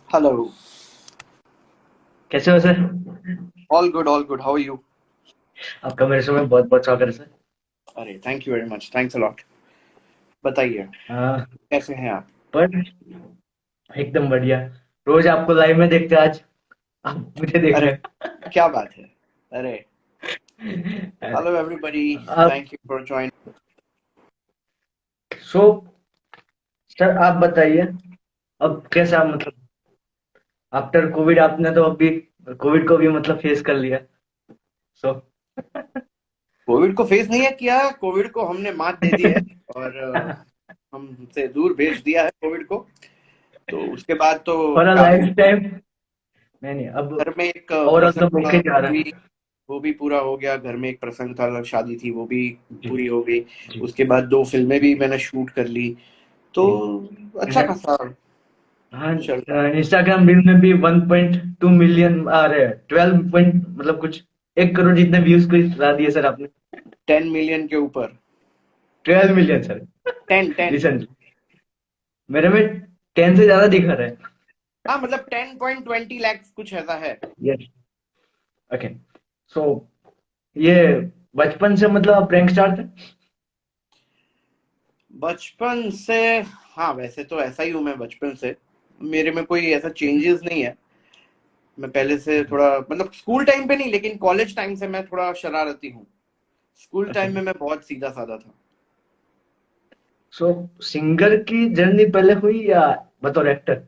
Hello. कैसे हो sir? All good, all good. How are you? आपका मेरे शो में बहुत बहुत स्वागत है सर। अरे thank you very much, thanks a lot. बताइए, हाँ, कैसे हैं आप? पर एकदम बढ़िया। रोज आपको लाइव में देखते हैं, आज आप मुझे देख अरे रहे क्या बात है। अरे हैं। हेलो एवरीबॉडी, आप thank you for join. So sir आप बताइए, अब कैसा मतलब आफ्टर कोविड आपने तो अभी कोविड को भी मतलब फेस कर लिया। सो कोविड को फेस नहीं है किया, कोविड को हमने मात दे दी है और हमसे दूर भेज दिया है कोविड को। तो उसके बाद तो फॉर अ काफी लाइफ टाइम। नहीं नहीं, अब घर में एक ओवरऑल प्रसंग तो था, होके जा वो रहा भी है। वो भी पूरा हो गया। घर में एक प्रसंग था, शादी थी, वो भी जी पूरी हो गई। जी उसके बाद दो फिल्में भी मैंने शूट कर ली। तो जी। अच्छा खासा हाँ, चल रहा इंस्टाग्राम रील में भी 1.2 मिलियन आ रहे हैं, 12 पॉइंट मतलब कुछ 1 करोड़ जितने व्यूज को ला दिए सर आपने। है। 10 मिलियन के ऊपर। 12 मिलियन सर। 10 10। रिसेंटली मेरे में 10 से ज्यादा दिखा रहा है। हाँ मतलब 10.20 लाख कुछ ऐसा है। यस। ओके। सो ये बचपन से मतलब आप प्रैंक स्टार थे? बचपन से। हाँ वैसे तो ऐसा ही हूँ मैं बचपन से। मेरे में कोई ऐसा चेंजेस नहीं है। मैं पहले से ओके थोड़ा मतलब स्कूल टाइम पे नहीं, लेकिन कॉलेज टाइम से मैं थोड़ा शरारती हूँ। School okay. टाइम में मैं बहुत सीधा साधा था। सो सिंगर की जर्नी पहले हुई या बतौर एक्टर?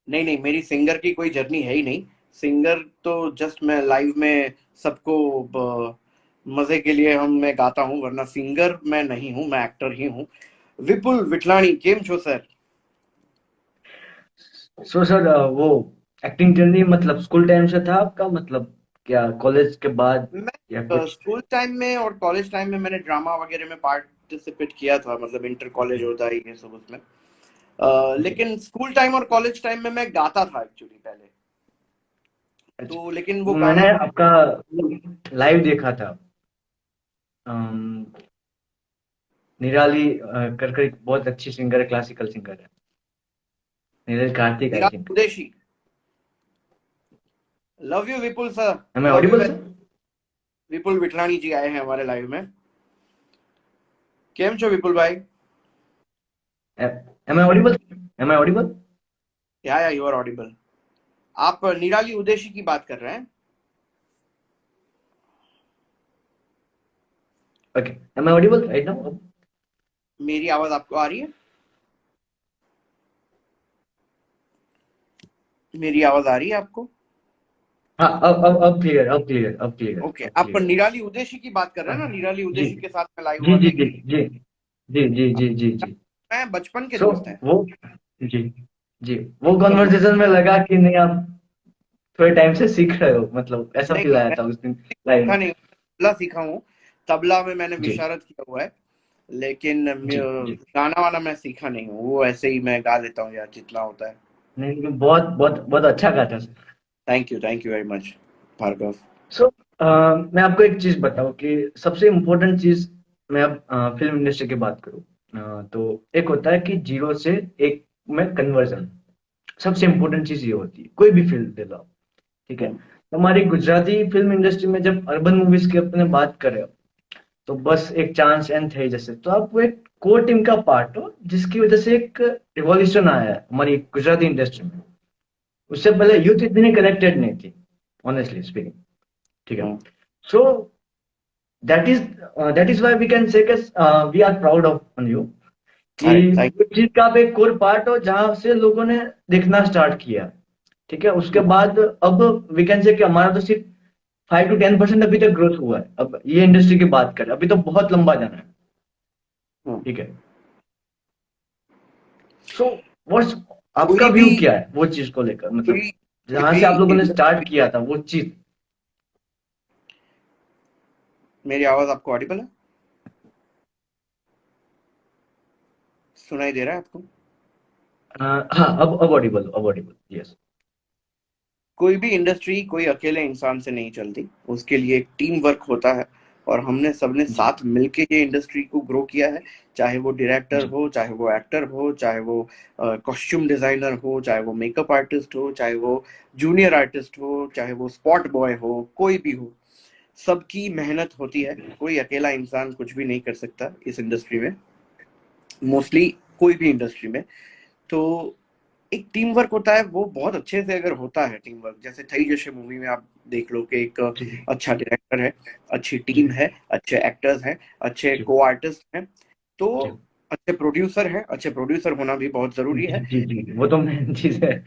नहीं नहीं, मेरी सिंगर की कोई जर्नी है ही नहीं। सिंगर तो जस्ट मैं लाइव में सबको मजे के लिए मैं गाता हूँ, वरना सिंगर मैं नहीं हूँ, मैं एक्टर ही हूँ। विपुल विठलानी, केम छो सर? सो सर वो एक्टिंग जर्नी मतलब स्कूल टाइम से था आपका, मतलब क्या कॉलेज के बाद या मैं कुछ? स्कूल टाइम में और कॉलेज टाइम में मैंने ड्रामा वगैरह में पार्टिसिपेट किया था, मतलब इंटर कॉलेज जी होता है ये सब उसमें। जी। लेकिन स्कूल टाइम और कॉलेज टाइम में मैं गाता था एक्चुअली पहले। तो लेकिन वो अच्छा, गाना मैंने थोड़ा। आपका लाइव देखा था। अम, निराली करके एक बहुत अच्छी सिंगर है, क्लासिकल सिंगर है। Neeraj Kartik I Nirala think. Udeshi. Love you Vipul sir. Am I love you audible very. Sir? Vipul Vithlani ji आए हैं हमारे लाइव में। केम छो विपुल भाई? Am I audible? Am I audible? या यू आर ऑडिबल। आप निराली उदेशी की बात कर रहे हैं? Okay. Am I audible right now? मेरी आवाज आपको आ रही है? मेरी आवाज आ रही है आपको? हाँ, अब क्लियर, अब क्लियर, अब क्लियर, ओके, अब आप क्लियर। निराली उदेशी की बात कर रहे हैं ना? निराली जी उदेशी के साथ मैं लाइव जी हुआ था जी एक जी दिन। जी जी जी जी जी जी। मैं बचपन के सो दोस्त हैं। वो जी जी, वो कॉन्वर्सेशन में लगा कि नहीं आप थोड़े टाइम से सीख रहे हो, मतलब ऐसा नहीं फील नहीं, आया मैं था उस दिन लाइव सीखा में। नहीं, तबला सीखा हूँ। तबला में मैंने जी विशारद किया हुआ है। लेकिन जी जी। गाना वाना मैं सीखा नहीं हूँ, वो ऐसे ही मैं गा लेता हूँ यार, जितना होता है। नहीं लेकिन बहुत बहुत बहुत अच्छा गाता है। Thank you very much Bhargav. So मैं आपको एक चीज बताऊं कि सबसे इम्पोर्टेंट चीज, मैं अब फिल्म इंडस्ट्री की बात करूं, तो एक होता है कि जीरो से एक में कन्वर्जन। सबसे इम्पोर्टेंट चीज ये होती है, कोई भी फील्ड ले लो आप, ठीक है। हम्म। हमारी गुजराती फिल्म इंडस्ट्री में जब अर्बन मूवीज की अपने बात करें, तो बस एक चांस एंड थे जैसे, तो आप वो एक कोर टीम का पार्ट हो, जिसकी वजह से एक रिवॉल्यूशन आया है हमारी गुजराती इंडस्ट्री में। उससे पहले यूथ इतनी कनेक्टेड नहीं थी, ऑनेस्टली स्पीकिंग, ठीक है। Hmm. So that is why we can say we are proud of on you, कि अरे थैंक। वो चीज का आप एक कोर पार्ट हो जहां से लोगों ने देखना स्टार्ट किया, ठीक है। उसके बाद अब वी कैन से कि हमारा तो सिर्फ 5 to 10% अभी तक ग्रोथ हुआ है। अब ये इंडस्ट्री की बात करें, अभी तो बहुत लंबा जाना है, ठीक है। सो व्हाट्स आपका कोई भी व्यू क्या है वो चीज को लेकर, मतलब कोई कोई जहां भी से आप लोगों ने स्टार्ट इंडस्ट्री। किया था वो चीज? मेरी आवाज आपको ऑडिबल है? सुनाई दे रहा है आपको? हाँ, अब ऑडिबल, अब ऑडिबल, यस। कोई भी इंडस्ट्री कोई अकेले इंसान से नहीं चलती, उसके लिए एक टीम वर्क होता है। और हमने सबने जी साथ मिलके ये इंडस्ट्री को ग्रो किया है। चाहे वो डायरेक्टर जी हो, चाहे वो एक्टर हो, चाहे वो कॉस्ट्यूम डिजाइनर हो, चाहे वो मेकअप आर्टिस्ट हो, चाहे वो जूनियर आर्टिस्ट हो, चाहे वो स्पॉट बॉय हो, कोई भी हो, सबकी मेहनत होती है। कोई अकेला इंसान कुछ भी नहीं कर सकता इस इंडस्ट्री में, मोस्टली कोई भी इंडस्ट्री में। तो एक टीम वर्क होता है, वो बहुत अच्छे से अगर होता है टीम वर्क, जैसे थई जैसे मूवी में आप देख लो कि एक जी अच्छा डायरेक्टर है, अच्छी जी टीम है, अच्छे एक्टर्स हैं, अच्छे जी को आर्टिस्ट हैं, तो जी अच्छे प्रोड्यूसर हैं। अच्छे प्रोड्यूसर होना भी बहुत जरूरी जी है। जी जी, वो तो मेन चीज है।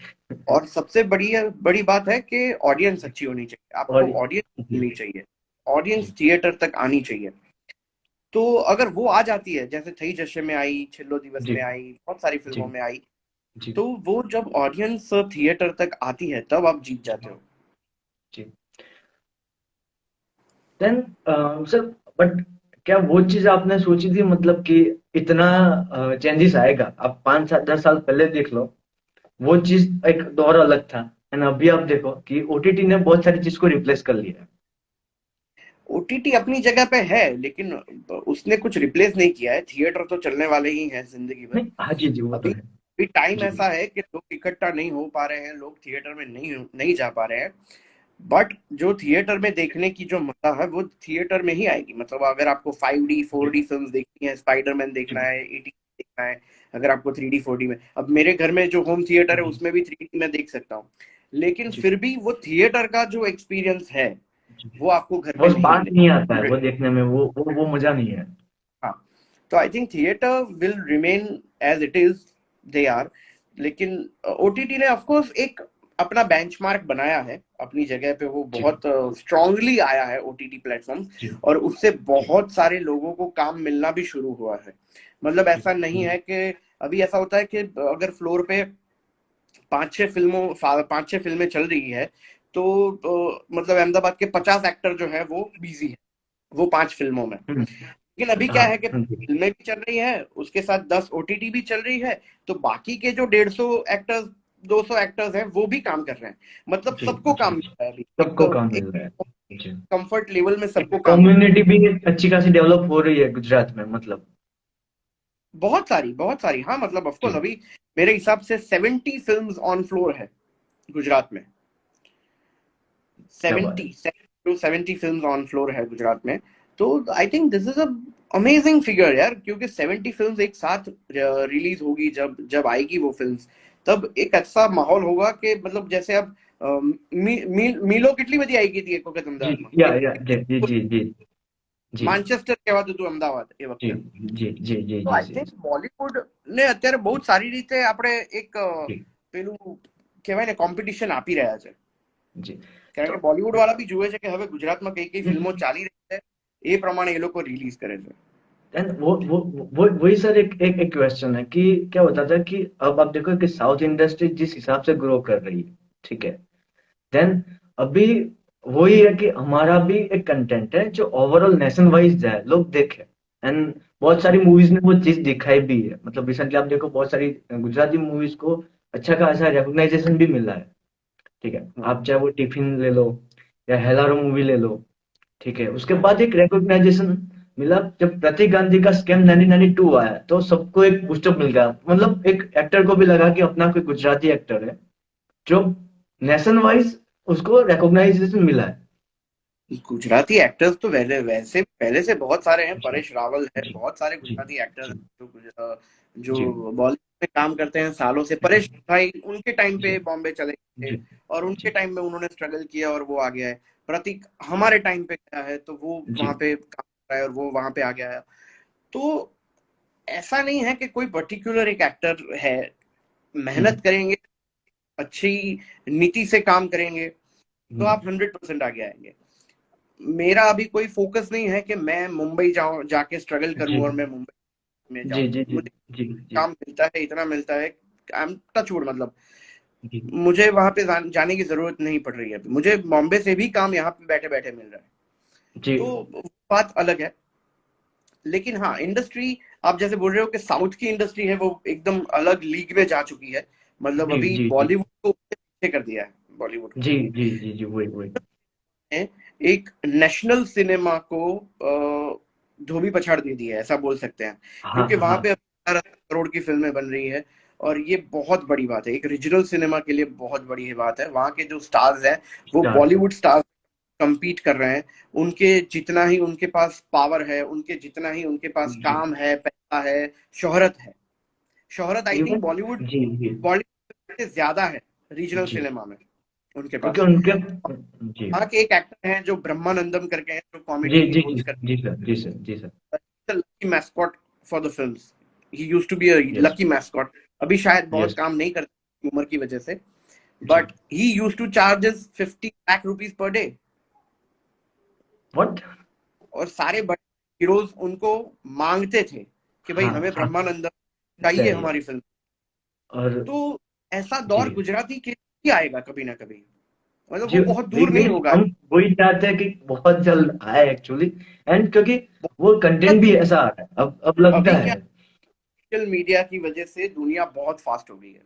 और सबसे बड़ी बड़ी बात है कि ऑडियंस अच्छी होनी चाहिए, और आपको ऑडियंस जी मिलनी चाहिए, ऑडियंस जी थिएटर तक आनी चाहिए। तो अगर वो आ जाती है, जैसे थई जश्य में आई, छिल्लो दिवस जी में आई, बहुत सारी जी फिल्मों में आई, जी तो वो जब ऑडियंस थिएटर तक आती है तब आप जीत जाते हो। जी। देन सर, बट क्या वो चीज आपने सोची थी, मतलब कि इतना चेंजेस आएगा? आप 5 7 10 साल पहले देख लो, वो चीज एक दौर अलग था। एंड अभी आप देखो कि ओटीटी ने बहुत सारी चीज को रिप्लेस कर लिया है। ओटीटी अपनी जगह पे है, लेकिन उसने कुछ रिप्लेस नहीं किया है। थिएटर तो चलने वाले ही हैं जिंदगी भर। नहीं, हाँ जी जी, वो तो अभी है। अभी टाइम जी ऐसा है कि लोग इकट्ठा नहीं हो पा रहे हैं, लोग थिएटर में नहीं नहीं जा पा रहे हैं। बट जो थिएटर में देखने की जो मजा है वो थिएटर में ही आएगी। मतलब अगर आपको 5D जी 4D फिल्म देखनी है, स्पाइडरमैन देखना जी है, ईटी देखना है, अगर आपको 3D 4D में, अब मेरे घर में जो होम थिएटर है जी उसमें भी 3D में देख सकता हूँ, लेकिन जी फिर भी वो थिएटर का जो एक्सपीरियंस है जी, वो आपको घर वो पे उस नहीं बात नहीं आता है, मिलेगा। वो देखने में वो मजा नहीं है। हाँ, तो I think theatre will remain as it is, they are. लेकिन ओटीटी ने ऑफ कोर्स एक अपना बेंचमार्क बनाया है अपनी जगह पे, वो जी बहुत स्ट्रांगली आया है ओटीटी प्लेटफॉर्म, जी और उससे बहुत सारे लोगों को काम मिलना भी शुरू हुआ है। मतलब जी ऐसा नहीं है कि अभी ऐसा होता है कि अगर फ्लोर पे 5 6 फिल्में चल रही है, तो मतलब अहमदाबाद के 50 एक्टर जो है वो बिजी है वो 5 फिल्मों में। हम्म, लेकिन अभी क्या हाँ है कि हाँ जी फिल्में भी चल रही है, उसके साथ 10 ओटीटी भी चल रही है, तो बाकी के जो 150 एक्टर्स 200 एक्टर्स हैं वो भी काम कर रहे हैं। मतलब जी सबको जी काम मिल जी, रहा है अभी सबको काम मिल रहा है जी। कंफर्ट लेवल में, एक सबको काम मिल रहा कम्युनिटी भी अच्छी खासी डेवलप हो रही है गुजरात में, मतलब। है। बहुत सारी, हाँ, मतलब जी ऑफकोर्स अभी मेरे हिसाब से 70 फिल्म्स ऑन फ्लोर है गुजरात में। क्या बात है। 70 फिल्म्स ऑन फ्लोर है गुजरात में। तो I think this is a amazing figure यार, क्योंकि 70 फिल्म्स एक साथ रिलीज होगी, जब जब आएगी वो फिल्म्स, तब एक ऐसा माहौल होगा कि मतलब जैसे अब મીલો કેટલી બધી આવી ગઈ હતી એક વખત जी અમદાવાદમાં, या जी जी जी जी जी માન્ચેસ્ટર કહેવાતું હતું અમદાવાદ એ जी વખતે। जी जी जी તો जी આઈ जी થિંક બોલિવૂડ ને અત્યારે બહુ જ સારી રીતે આપણે એક जी પેલું કહેવાય ને કોમ્પિટિશન આપી રહ્યા છે। जी। કારણ तो કે બોલિવૂડ વાળા બી જુએ છે કે હવે ગુજરાતમાં કઈ કઈ ફિલ્મો ચાલી રહી છે, એ પ્રમાણે એ લોકો રિલીઝ કરે છે। देन वो वही सर, एक क्वेश्चन है कि क्या होता था कि अब आप देखो कि साउथ इंडस्ट्री जिस हिसाब से ग्रो कर रही है, ठीक है, देन अभी वही है कि हमारा भी एक कंटेंट है जो ओवरऑल नेशन वाइज जाए, लोग देखें। एंड बहुत सारी मूवीज ने वो चीज दिखाई भी है, मतलब रिसेंटली आप देखो बहुत सारी गुजराती मूवीज को अच्छा खासा रिकॉग्नाइजेशन भी मिला है। ठीक है, हाँ, आप चाहे वो टिफिन ले लो या हेलारो मूवी ले लो, ठीक है, उसके बाद एक रिकॉग्नाइजेशन मिला जब प्रतीक गांधी का स्कैम 1992 आया, तो सबको एक बूस्टअप मिल गया, मतलब एक एक्टर को भी लगा कि अपना कोई गुजराती एक्टर है जो नेशन वाइज उसको रिकॉग्नाइजेशन मिला है। गुजराती एक्टर्स तो वैसे वैसे पहले से बहुत सारे हैं। जी परेश रावल है, जी बहुत सारे जी गुजराती एक्टर्स जी हैं जो जी जो बॉलीवुड में काम करते हैं सालों से। परेश भाई उनके टाइम जी पे बॉम्बे चले गए जी थे, और उनके जी टाइम में उन्होंने स्ट्रगल किया और वो आ गया है। प्रतीक हमारे टाइम पे गया है तो वो जी वहां पे काम कर रहा है और वो वहां पे आ गया है। तो ऐसा नहीं है कि कोई पर्टिकुलर एक एक्टर है, मेहनत करेंगे, अच्छी नीति से काम करेंगे, तो आप 100% आगे आएंगे। मेरा अभी कोई फोकस नहीं है कि मैं मुंबई जाऊं, जाके स्ट्रगल जी करूं और मैं मुंबई में जी जाऊं। जी जी मुझे जी जी काम मिलता है, इतना मिलता है, आई एम टचवुड, मतलब जी मुझे वहां पे जाने की जरूरत नहीं पड़ रही है अभी। मुझे बॉम्बे से भी काम यहाँ पे बैठे बैठे मिल रहा है, जी तो वो बात अलग है। लेकिन हाँ, इंडस्ट्री, आप जैसे बोल रहे हो कि साउथ की इंडस्ट्री है वो एकदम अलग लीग में जा चुकी है। मतलब जी अभी जी जी बॉलीवुड को पीछे कर दिया है, बॉलीवुड को। जी जी जी जी वही वही। एक नेशनल सिनेमा को धोबी पछाड़ दे दिया है, ऐसा बोल सकते हैं, हाँ क्योंकि हाँ वहां हाँ। पे 18 करोड़ की फिल्में बन रही है। और ये बहुत बड़ी बात है, एक रीजनल सिनेमा के लिए बहुत बड़ी बात है। वहाँ के जो स्टार्स हैं वो स्टार्स है। बॉलीवुड स्टार्स compete कर रहे हैं। उनके जितना ही उनके पास पावर है, उनके जितना ही उनके पास जी। काम है, पैसा है, शोहरत है, शोहरत आई थिंक इवन बॉलीवुड जी जी बॉलीवुड से ज्यादा है रीजनल जी। सिनेमा में उनके क्योंकि पास। उनके जी वहाँ के एक एक्टर हैं जो ब्रह्मानंदम करके हैं, जो जी कॉमेडी की जी जी रोल्स करते जी सर, जी सर, जी सर। हैं, lucky mascot for the films. He used to be a yes lucky mascot. अभी शायद बहुत यस। काम नहीं करते उम्र की वजह से, जी। But he used to charges 50 lakh rupees per day. What? और सारे बड़े हीरोज उनको मांगते थे कि भाई हाँ हमें हाँ। ब्रह्मानंदन चाहिए चाहिए। हमारी फिल्म। और तो ऐसा जी दौर गुजराती के भी आएगा कभी ना कभी, मतलब जी, वो बहुत दूर वही नहीं होगा। हम वही चाहते हैं कि बहुत जल्द आए एक्चुअली। एंड क्योंकि वो कंटेंट भी क्यों? ऐसा आ रहा है, अब लगता अभी क्या, है। सोशल मीडिया की वजह से दुनिया बहुत फास्ट हो गई है।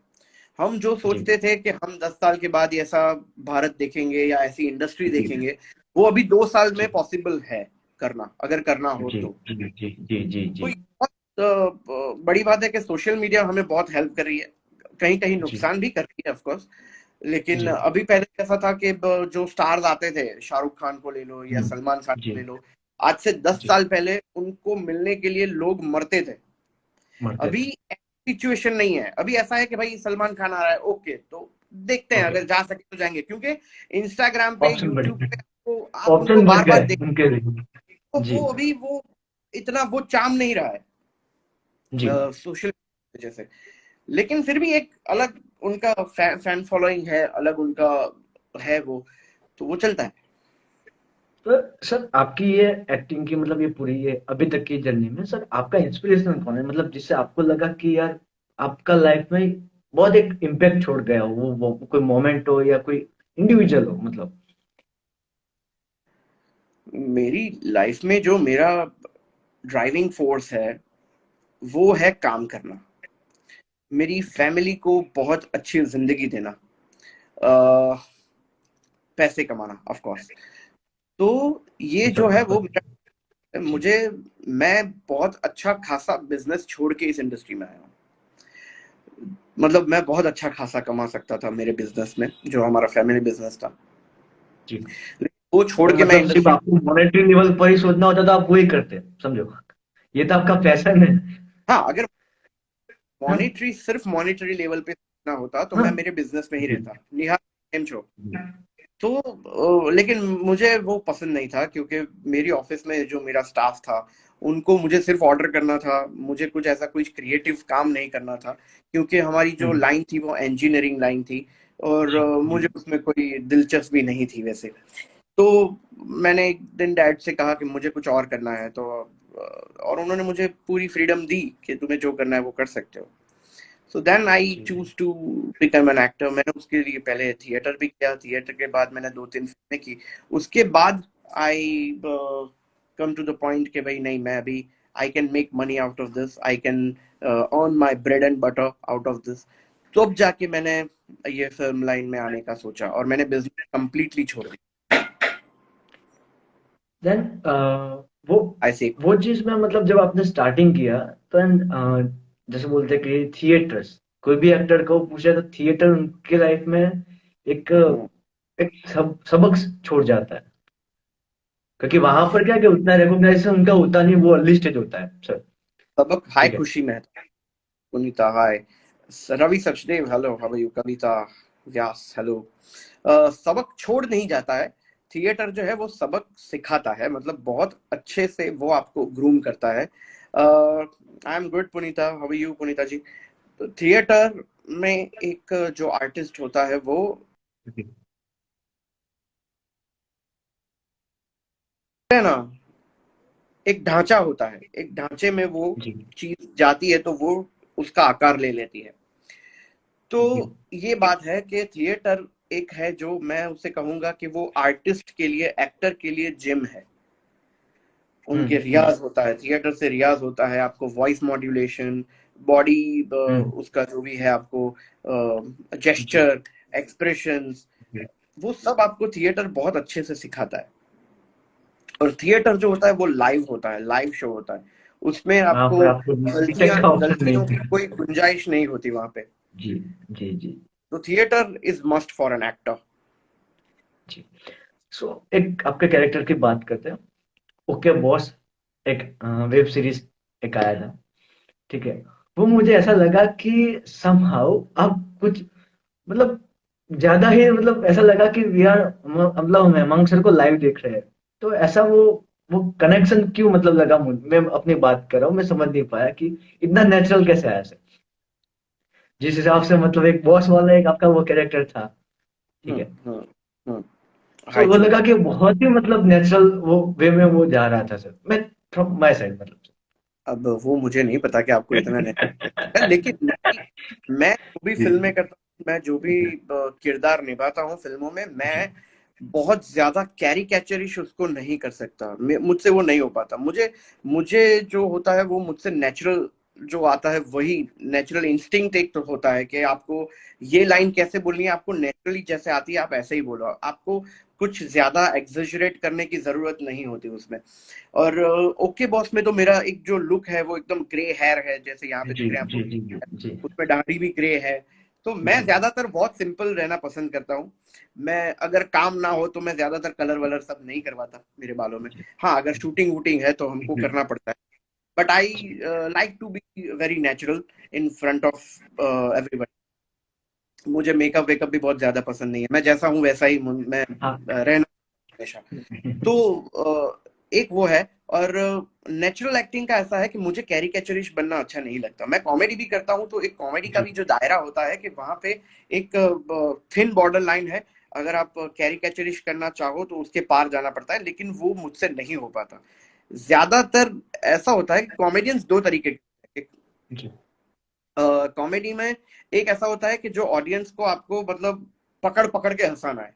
हम जो जी सोचते थे कि हम 10 साल के बाद ऐसा भारत देखेंगे या ऐसी इंडस्ट्री जी देखेंगे, वो अभी 2 साल में जी पॉसिबल है करना, अगर करना हो जी तो। जी जी जी जी तो जी ये बहुत बड़ी बात है कि सोशल मीडिया हमें बहुत हेल्प कर रही है, कहीं कहीं जी नुकसान भी कर रही है ऑफ कोर्स। लेकिन जी। अभी पहले कैसा था कि जो स्टार्स आते थे, शाहरुख खान को ले लो या सलमान खान जी को ले लो, आज से दस जी। साल पहले उनको मिलने के लिए लोग मरते थे। मरते अभी थे। सिचुएशन नहीं है, अभी ऐसा है कि भाई सलमान खान आ रहा है, ओके तो देखते हैं, ओके। अगर जा सके तो जाएंगे, क्योंकि इंस्टाग्राम पे, ऑप्शन बढ़ यूट्यूब गए। पे आप उनको ऑप्शन बढ़ बार बार गए देख, उनके लिए। तो जी वो अभी वो इतना वो चाम नहीं रहा है जी। सोशल वजह से। लेकिन फिर भी एक अलग उनका फैन फॉलोइंग है, अलग उनका है वो, तो वो चलता है। तो सर आपकी ये एक्टिंग की मतलब ये पूरी ये अभी तक की जर्नी में सर आपका इंस्पिरेशन कौन है, मतलब जिससे आपको लगा कि यार आपका लाइफ में बहुत एक इम्पैक्ट छोड़ गया हो, वो कोई मोमेंट हो या कोई इंडिविजुअल हो मतलब। मेरी लाइफ में जो मेरा ड्राइविंग फोर्स है वो है काम करना, मेरी फैमिली को बहुत अच्छी जिंदगी देना, अ, पैसे कमाना ऑफ कोर्स। तो ये जो है वो जी मुझे, मैं बहुत अच्छा खासा बिजनेस छोड़ के इस इंडस्ट्री में आया हूँ। मतलब मैं बहुत अच्छा खासा कमा सकता था मेरे बिजनेस में, जो हमारा फैमिली बिजनेस था, जी। लेकिन वो छोड़ तो के मैं मतलब सिर्फ इंडस्ट्री। आपको मॉनेटरी लेवल पर ही सोचना होता तो आप वही करते, समझो। ये तो आपका पैशन है। हाँ, अगर हाँ सिर्फ मॉनिटरी लेवल पे ना होता तो हाँ। मैं मेरे बिजनेस में ही जी रहता, निहार एम शो। जी तो लेकिन मुझे वो पसंद नहीं था, क्योंकि मेरी ऑफिस में जो मेरा स्टाफ था उनको मुझे सिर्फ ऑर्डर करना था, मुझे कुछ ऐसा कुछ क्रिएटिव काम नहीं करना था, क्योंकि हमारी जो हम्म, लाइन थी वो इंजीनियरिंग लाइन थी। और जी जी मुझे उसमें कोई दिलचस्पी नहीं थी वैसे। तो मैंने एक दिन डैड से कहा कि मुझे कुछ और करना है, तो और उन्होंने मुझे पूरी फ्रीडम दी कि तुम्हें जो करना है वो कर सकते हो। सो देन आई जी जी। Choose to become an actor. मैंने उसके लिए पहले थिएटर भी किया, थिएटर के बाद मैंने 2-3 फिल्में की। उसके बाद आई कम टू द पॉइंट कि भाई नहीं, मैं अभी I can make money out of this, I can earn my bread and butter out of this. तो अब जाके मैंने ये फिल्म लाइन में आने का सोचा और मैंने बिजनेस कंप्लीटली छोड़ दिया। देन वो आई से वो चीज में मतलब जब आपने स्टार्टिंग किया तो जैसे बोलते हैं कि थिएटर्स, कोई भी एक्टर को पूछे तो थिएटर उनके लाइफ में एक एक सबक छोड़ जाता है। क्योंकि वहां पर क्या कि उतना रिकॉग्नाइजेशन उनका होता नहीं, वो अर्ली स्टेज होता है सर। सबक। हाय ठीक है। Khushi Mehta, Punita hi, Ravi Sachdev hello, how are you, Kavita Vyas hello. सबक छोड़ नहीं जाता है, थिएटर जो है वो सबक सिखाता है, मतलब बहुत अच्छे से वो आपको ग्रूम करता है। I am good Punita, how are you Punita ji. तो थिएटर में एक जो आर्टिस्ट होता है वो जी है ना, एक ढांचा होता है, एक ढांचे में वो जी चीज जाती है तो वो उसका आकार ले लेती है। तो जी ये बात है कि थिएटर एक है जो मैं उसे कहूंगा कि वो आर्टिस्ट के लिए, एक्टर के लिए जिम है। उनके हम्म रियाज होता है, थिएटर से रियाज होता है, आपको वॉइस मॉड्यूलेशन, बॉडी हम्म। उसका जो भी है, आपको जी जेस्चर, एक्सप्रेशंस, जी वो सब आपको थिएटर बहुत अच्छे से सिखाता है। और थिएटर जो होता है वो लाइव होता है, लाइव शो होता है, उसमें वहां आपको पर आपको रीटेक गलतियां का ऑप्शन नहीं गलतियों की है। कोई गुंजाइश नहीं होती वहां पे। जी जी जी तो theatre is must for an actor. जी। सो एक आपके कैरेक्टर की बात करते हैं। ओके बॉस, एक वेब सीरीज एक आया था, ठीक है। वो मुझे ऐसा लगा कि समहाउ आप कुछ मतलब ज्यादा ही मतलब ऐसा लगा कि वी आर मतलब हम हेमंत सर को लाइव देख रहे हैं। तो ऐसा वो कनेक्शन क्यों मतलब लगा मैं अपनी बात कर रहा हूँ, मैं समझ नहीं पाया कि इतना नेचुरल कैसे आया सर। जिस हिसाब से मतलब एक बॉस वाला एक आपका वो कैरेक्टर था, ठीक है। हम्म हम्म तो हाई वो लगा चूज। कि बहुत ही मतलब नेचुरल वो वे में वो जा रहा था सर, मैं फ्रॉम माय साइड मतलब। अब वो मुझे नहीं पता कि आपको इतना नेचुरल लगता है, लेकिन मैं जो भी जी फिल्में करता हूँ, मैं जो भी किरदार निभाता हूँ फिल्मों में, जी मैं बहुत ज्यादा कैरिकेचरिश उसको नहीं कर सकता, मुझसे वो नहीं हो पाता। मुझे मुझे जो होता है वो मुझसे नेचुरल जो आता है, वही नेचुरल इंस्टिंक्ट एक तो होता है कि आपको ये लाइन कैसे बोलनी है, आपको नेचुरली जैसे आती है आप ऐसे ही बोलो, आपको कुछ ज्यादा एक्सेजरेट करने की जरूरत नहीं होती उसमें। और ओके बॉस में तो मेरा एक जो लुक है वो एकदम ग्रे हेयर है, जैसे यहाँ पे जी दिख रहे हैं जी आपको, जी जी जी उसमें दाढ़ी भी ग्रे है। तो मैं जी ज्यादातर बहुत सिंपल रहना पसंद करता हूँ। मैं अगर काम ना हो तो मैं ज्यादातर कलर वलर सब नहीं करवाता मेरे बालों में। जी हाँ, अगर शूटिंग वूटिंग है तो हमको जी करना पड़ता है, but I like to be very natural in front of everybody. मुझे मेकअप वेकअप भी बहुत ज्यादा पसंद नहीं है, मैं जैसा हूँ वैसा ही मैं हाँ रहना हमेशा। तो एक वो है। और नेचुरल एक्टिंग का ऐसा है कि मुझे कैरिकेचरिश बनना अच्छा नहीं लगता। मैं कॉमेडी भी करता हूँ, तो एक कॉमेडी का जी भी जो दायरा होता है कि वहां पे एक थिन बॉर्डर लाइन है। अगर आप कैरिकेचरिश करना चाहो तो उसके पार जाना पड़ता है, लेकिन वो मुझसे नहीं हो पाता। ज्यादातर ऐसा होता है कि कॉमेडियंस दो तरीके के, जी कॉमेडी में एक ऐसा होता है कि जो ऑडियंस को आपको मतलब पकड़ पकड़ के हंसाना है,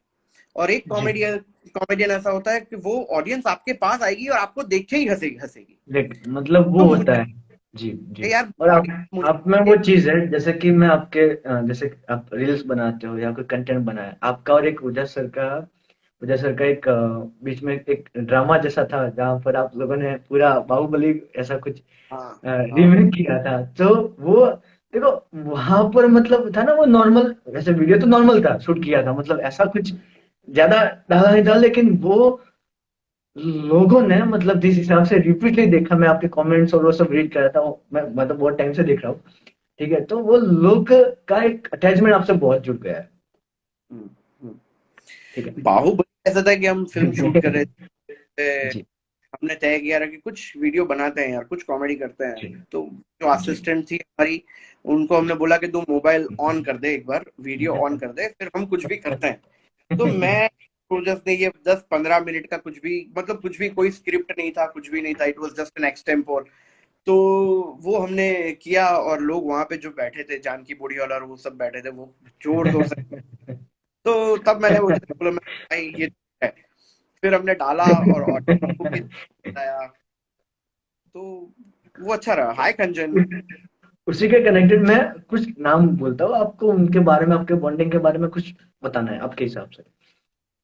और एक जी कॉमेडियन कॉमेडियन ऐसा होता है कि वो ऑडियंस आपके पास आएगी और आपको देख के ही हंसेगी हंसेगी। देख मतलब वो तो होता मुझे है। जी जी। यार और मुझे आप में वो चीज है, जैसे कि मैं आपके जैसे आप रील्स बनाते हो या कोई कंटेंट बनाए आपका, और एक वजह सर का एक बीच में एक ड्रामा जैसा था जहाँ पर आप लोगों ने पूरा बाहुबली ऐसा कुछ हाँ हाँ रीमेक किया था। तो वो देखो वहां पर मतलब था ना वो नॉर्मल, वैसे वीडियो तो नॉर्मल था, शूट किया था, मतलब ऐसा कुछ ज्यादा डाला नहीं था, लेकिन वो लोगों ने मतलब जिस हिसाब से रिपीटली देखा, मैं आपके कमेंट्स और वो सब रीड कर रहा था, मैं मतलब बहुत टाइम से देख रहा हूँ, ठीक है। तो वो लोग का एक अटैचमेंट आपसे बहुत जुड़ गया है, हम्म, हम्म। ठीक है। बाहुबली ऐसा था कि हम फिल्म शूट कर रहे थे, जी हमने तय किया था कि कुछ वीडियो बनाते हैं यार, कुछ कॉमेडी करते हैं। जी तो जो जी असिस्टेंट थी हमारी, उनको हमने बोला कि तू मोबाइल ऑन कर दे, एक बार वीडियो ऑन कर दे, फिर हम कुछ भी करते हैं। तो मैं प्रोजेक्ट ने ये 10-15 मिनट का कुछ भी मतलब कुछ भी, कोई स्क्रिप्ट नहीं था, कुछ भी नहीं था, it was just an extempore. तो वो हमने किया, और लोग वहां पे जो बैठे थे, जानकी बुढ़ियाल और वो सब बैठे थे, वो जोर जोर से। तो तब मैंने वो बोला, मैं भाई ये है। फिर हमने डाला और ऑडियो के बताया, तो वो अच्छा रहा। हाय कंचन। उसी के कनेक्टेड मैं कुछ नाम बोलता हूँ आपको, उनके बारे में, आपके बॉन्डिंग के बारे में कुछ बताना है आपके हिसाब से।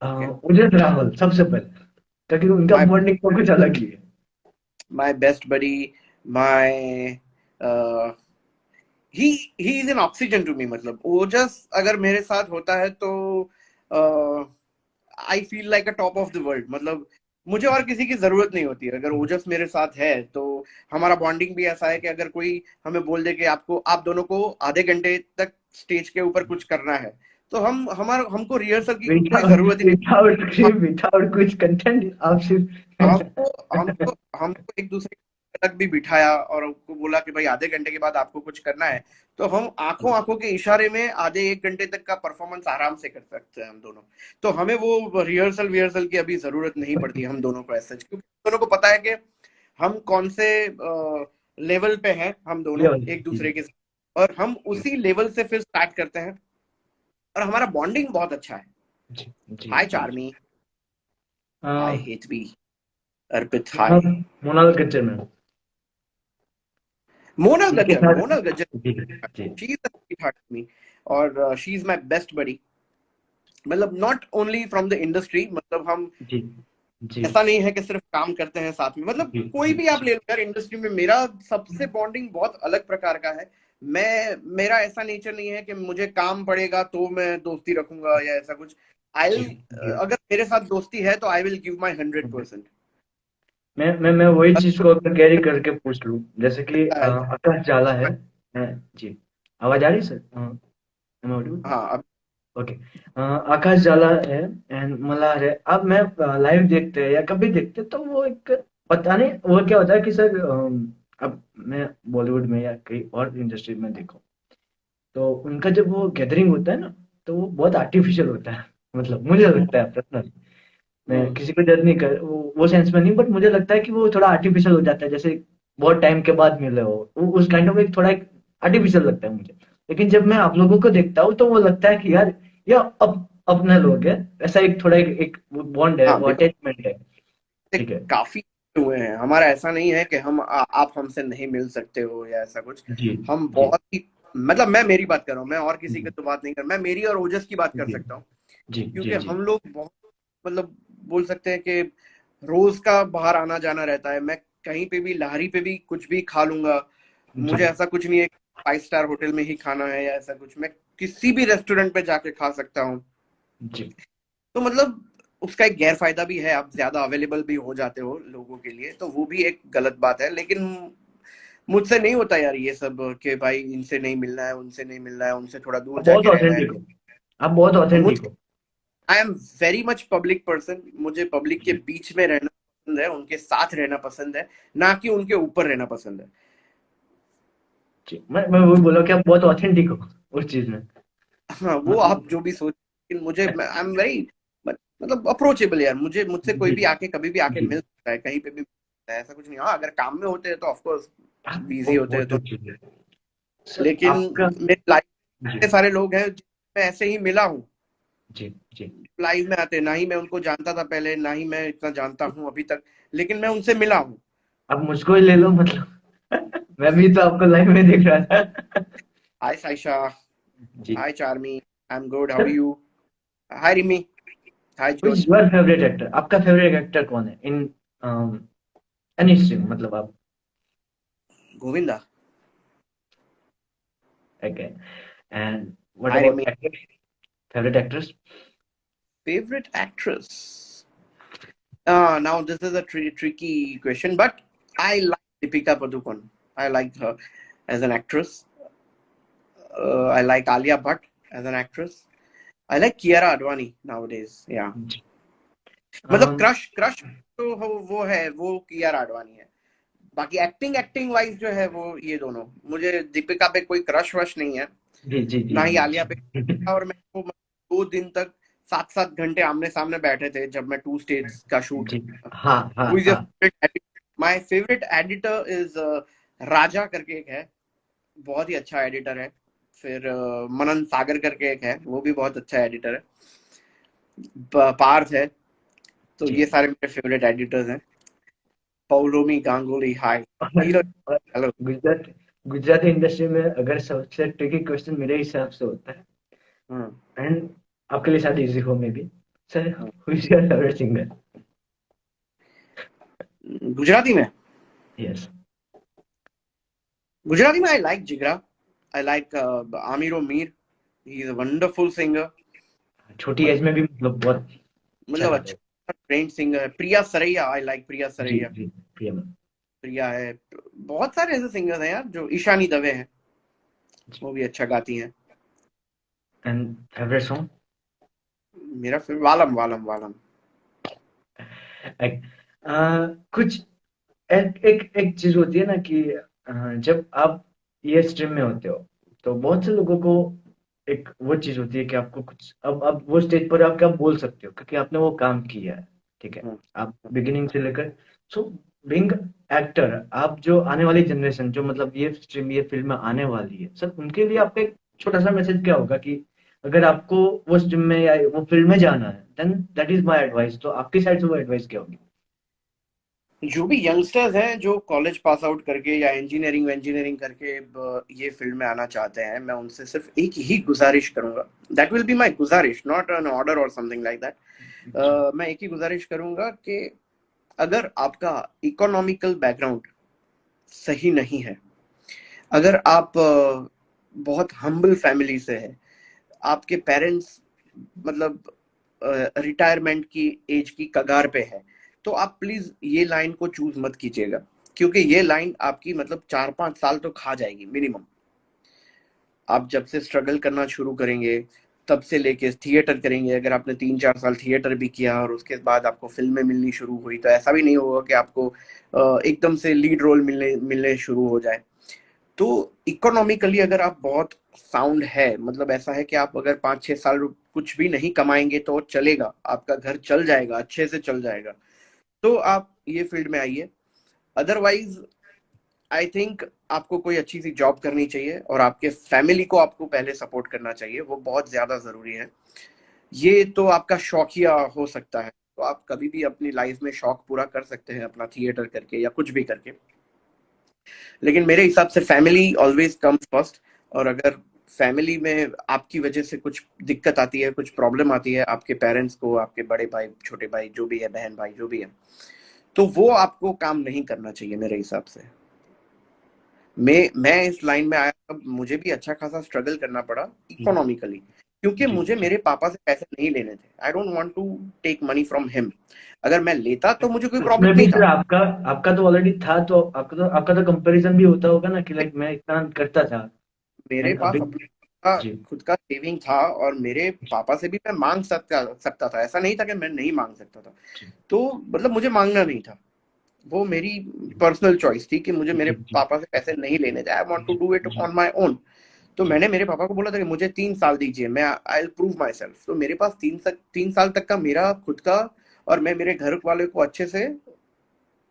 ओके। उदित रावल सबसे पहले, क्योंकि उनका माय बॉन्डिंग तो कुछ अलग ही है। My best buddy, my he he is an oxygen to me. मतलब ओजस अगर मेरे साथ होता है तो I feel like a top of the world. मतलब मुझे और किसी की जरूरत नहीं होती है, अगर ओजस मेरे साथ है तो हमारा बॉन्डिंग भी ऐसा है कि अगर कोई हमें बोल दे कि आपको, आप दोनों को आधे घंटे तक स्टेज के ऊपर कुछ करना है, तो हमको रिहर्सल की कोई विदाउट जरूरत ही नहीं। विदाउट स्क्रिप्ट, विदाउट कुछ कंटेंट, आप सिर्फ हमको हमको हमको एक दूसरे तक भी बिठाया और हमको बोला कि भाई आधे घंटे के बाद आपको कुछ करना है, तो हम आंखों आंखों के इशारे में आधे एक घंटे तक का परफॉर्मेंस आराम से कर सकते हैं हम दोनों। तो हमें वो रिहर्सल विहर्सल की अभी जरूरत नहीं पड़ती हम दोनों को ऐसा, क्योंकि हम दोनों को पता है कि हम कौन से लेवल पे हैं हम दोनों लेवल। एक जी दूसरे के साथ, और हम उसी लेवल से फिर स्टार्ट करते हैं, और हमारा बॉन्डिंग बहुत अच्छा है। जी जी हाय जी। चार्मी। हाय हाँ, हेतवी। अर्पित हाय। मोनाल कच्चर में मोनल उनके गज्जर, साथ। मोनल गज्जर। जी जी शी इज स्वीट मी, और she is my best buddy. मतलब not only from the industry, मतलब हम जी जी ऐसा नहीं है कि सिर्फ काम करते हैं साथ में, मतलब जी कोई जी भी आप ले लो यार इंडस्ट्री में, मेरा सबसे बॉन्डिंग बहुत अलग प्रकार का है। मेरा ऐसा नेचर नहीं है कि मुझे काम पड़ेगा तो मैं दोस्ती रखूंगा या ऐसा कुछ। आई, जी जी। अगर मेरे साथ दोस्ती है तो आई विल गिव माई 100%। मैं वही चीज को अगर कैरी करके पूछ लूं, जैसे कि आकाश जाला है। जी, आवाज आ रही है सर? am I audible? हाँ अब ओके। आकाश जाला है एंड मल्हार है। अब मैं लाइव देखते हैं या कभी देखते तो वो एक, पता नहीं वो क्या होता है कि सर, अब मैं बॉलीवुड में या कहीं और इंडस्ट्री में देखो तो उनका जब वो गैदरिंग होता है ना, तो वो बहुत आर्टिफिशियल होता है। मतलब मुझे लगता है पर्सनल, मैं हम्म, किसी को जज नहीं कर वो सेंस में नहीं, बट मुझे लगता है कि वो थोड़ा आर्टिफिशियल हो जाता है, जैसे बहुत टाइम के बाद मिले हो, उस काइंड ऑफ एक थोड़ा एक आर्टिफिशियल लगता है मुझे। लेकिन जब मैं आप लोगों को देखता हूँ तो वो लगता है कि यार ये अपने लोग हैं, ऐसा एक थोड़ा एक बॉन्ड है, हाँ वो बिकॉज अटैचमेंट है। ठीक है। काफी हुए हैं हमारा, ऐसा नहीं है कि आप हमसे नहीं मिल सकते हो या ऐसा कुछ। जी हम जी बहुत ही, मतलब मैं मेरी बात कर रहा हूँ, मैं और किसी की जी तो बात नहीं कर, मैं मेरी और ओजस की बात कर जी सकता हूँ। जी क्योंकि जी जी हम लोग बहुत, मतलब बोल सकते हैं कि रोज का बाहर आना जाना रहता है। मैं कहीं पे भी, लहरी पे भी कुछ भी खा लूंगा। जी मुझे ऐसा कुछ नहीं है 5 स्टार होटल में ही खाना है या ऐसा कुछ, मैं किसी भी रेस्टोरेंट पे जाके खा सकता हूँ। जी। तो मतलब उसका एक गैर फायदा भी है, आप ज्यादा अवेलेबल भी हो जाते हो लोगों के लिए, तो वो भी एक गलत बात है। लेकिन मुझसे नहीं होता यार ये सब कि भाई इनसे नहीं मिलना है, उनसे नहीं मिलना है, उनसे थोड़ा दूर आप बहुत जाके रहना है। ऑथेंटिक हो, आप बहुत मुझ ऑथेंटिक हो। I am very much public person, मुझे पब्लिक के जी बीच में रहना पसंद है, उनके साथ रहना पसंद है, ना कि उनके ऊपर रहना पसंद है। जी, मैं वही बोला कि आप बहुत ऑथेंटिक हो उस चीज में। हाँ वो आप मतलब जो भी सोच, लेकिन मुझे, आई एम वेरी, मतलब अप्रोचेबल यार, मुझे मुझसे कोई जी भी आके कभी भी आके जी। मिल सकता है, कहीं पे भी मिल सकता है, ऐसा कुछ नहीं। हाँ अगर काम में होते हैं तो ऑफकोर्स बिजी होते वो हैं तो तो, चीज है सर लेकिन आपका। मेरी लाइफ जी में सारे लोग हैं जिनसे मैं ऐसे ही मिला हूँ। जी जी। लाइव में आते, ना ही मैं उनको जानता था पहले, ना ही मैं इतना जानता हूँ अभी तक, लेकिन मैं उनसे मिला हूँ। अब मुझको ही ले लो मतलब। मैं भी तो आपको लाइव में देख रहा था। हाय साइशा, जी hi Charmi, I am good, how sir, you, hi Rimi, hi who is Josh. Your favourite actor? आपका फेवरेट एक्टर कौन है इन एनी स्ट्रीम, मतलब आप? Govinda. Okay. And what hi Rimi. About actor, favourite actress? Favourite actress, now this is a tricky question, but I like Deepika Padukone. I like her as an actress. I like Alia Bhatt as an actress. I like Kiara Advani nowadays. Yeah, जी। मतलब crush crush तो वो है, वो कियारा आडवाणी है। बाकी acting acting wise जो है वो ये दोनों, मुझे दीपिका पे कोई क्रश वश नहीं है, जी जी जी ना ही जी आलिया पे। और मैं वो 2 दिन तक 7-7 घंटे आमने सामने बैठे थे जब मैं टू स्टेट्स का शूट जी। कर। हाँ हाँ हु इज योर हाँ। Favourite editor? My favourite editor is Raja करके एक है, बहुत ही अच्छा एडिटर है। फिर मनन सागर करके एक है, वो भी बहुत अच्छा एडिटर है। पार्थ है। तो जी। ये सारे मेरे फेवरेट एडिटर्स हैं। पौलोमी गांगुली, हाय। और, हीरो, और हेलो। गुजरात गुजराती इंडस्ट्री में अगर सबसे ट्रिकी क्वेश्चन मेरे हिसाब से होता है, हम्म, एंड आपके लिए शायद इजी हो may be, sir hmm. Who is your favourite singer? Gujarati में, यस। गुजराती में I like Jigra, I like Aamir Mir, he is a wonderful singer. छोटी एज में भी मतलब बहुत अच्छा मतलब गाते हो। अच्छा ट्रेंड सिंगर है। Priya Saraiya, I like Priya ji Saraiya. जी। प्रिया मैम। प्रिया है। बहुत सारे ऐसे सिंगर्स हैं यार, जो ईशानी दवे हैं, जी। वो भी अच्छा गाती हैं। And favourite song? मेरा फिर वालम वालम वालम। कुछ एक एक एक चीज होती है ना कि जब आप ये स्ट्रीम में होते हो तो बहुत से लोगों को एक वो चीज होती है कि आपको कुछ, अब वो स्टेज पर आप बोल सकते हो क्योंकि आपने वो काम किया है। ठीक है। हम्म। आप बिगिनिंग से लेकर, सो बीइंग एक्टर, आप जो आने वाली जनरेशन जो मतलब ये स्ट्रीम ये फील्ड में आने वाली है सर, उनके लिए आपका एक छोटा सा मैसेज क्या होगा कि अगर आपको वो स्ट्रीम में या वो फील्ड में जाना है, then that is my advice, तो आपकी साइड से वो एडवाइस क्या होगी? जो भी यंगस्टर्स हैं जो कॉलेज पास आउट करके या इंजीनियरिंग इंजीनियरिंग करके ये फील्ड में आना चाहते हैं, मैं उनसे सिर्फ एक ही गुजारिश करूंगा। दैट विल बी माय गुजारिश, नॉट एन ऑर्डर और समथिंग लाइक दैट। जी, मैं एक ही गुजारिश करूंगा कि अगर आपका इकोनॉमिकल बैकग्राउंड सही नहीं है, अगर आप बहुत हम्बल फैमिली से है, आपके पेरेंट्स मतलब रिटायरमेंट की एज की कगार पे है, तो आप प्लीज ये लाइन को चूज मत कीजिएगा, क्योंकि ये लाइन आपकी मतलब 4-5 साल तो खा जाएगी मिनिमम। आप जब से स्ट्रगल करना शुरू करेंगे, तब से लेके थिएटर करेंगे, अगर आपने 3-4 साल थिएटर भी किया और उसके बाद आपको फिल्में मिलनी शुरू हुई, तो ऐसा भी नहीं होगा कि आपको एकदम से लीड रोल मिलने मिलने शुरू हो जाए। तो इकोनॉमिकली अगर आप बहुत साउंड है, मतलब ऐसा है कि आप अगर 5-6 साल कुछ भी नहीं कमाएंगे तो चलेगा, आपका घर चल जाएगा, अच्छे से चल जाएगा, तो आप ये फील्ड में आइए। अदरवाइज आई थिंक आपको कोई अच्छी सी जॉब करनी चाहिए और आपके फैमिली को आपको पहले सपोर्ट करना चाहिए, वो बहुत ज्यादा जरूरी है। ये तो आपका शौकिया हो सकता है, तो आप कभी भी अपनी लाइफ में शौक पूरा कर सकते हैं अपना थिएटर करके या कुछ भी करके, लेकिन मेरे हिसाब से फैमिली ऑलवेज कम्स फर्स्ट। और अगर फैमिली में आपकी वजह से कुछ दिक्कत आती है, कुछ प्रॉब्लम आती है आपके पेरेंट्स को, आपके बड़े भाई, छोटे भाई जो भी है, बहन भाई जो भी है, तो वो आपको काम नहीं करना चाहिए मेरे हिसाब से। मैं इस लाइन में आया तब मुझे भी अच्छा खासा स्ट्रगल करना पड़ा जी, इकोनॉमिकली, क्योंकि जी, मुझे जी। मेरे पापा से पैसे नहीं लेने थे। I don't want to take money from him. अगर मैं लेता तो मुझे कोई उसमें प्रॉब्लम भी नहीं फिर था। आपका तो ऑलरेडी था, तो आपका तो कंपैरिजन भी होता होगा ना कि लाइक मैं इतना करता था मेरे एंड पास अभी। अपना जी, खुद का सेविंग था और मेरे पापा से भी मैं मांग सकता सकता था, ऐसा नहीं था कि मैं नहीं मांग सकता था। जी, तो मतलब मुझे मांगना नहीं था, वो मेरी पर्सनल चॉइस थी कि मुझे मेरे जी, जी, पापा से पैसे नहीं लेने थे। आई वांट टू जी, डू इट जी, ऑन माय ओन। तो जी, मैंने मेरे पापा को बोला था कि मुझे 3 साल दीजिए, मैं I will prove my self. तो मेरे पास 3 साल तक का मेरा खुद का, और मैं मेरे घर वाले को अच्छे से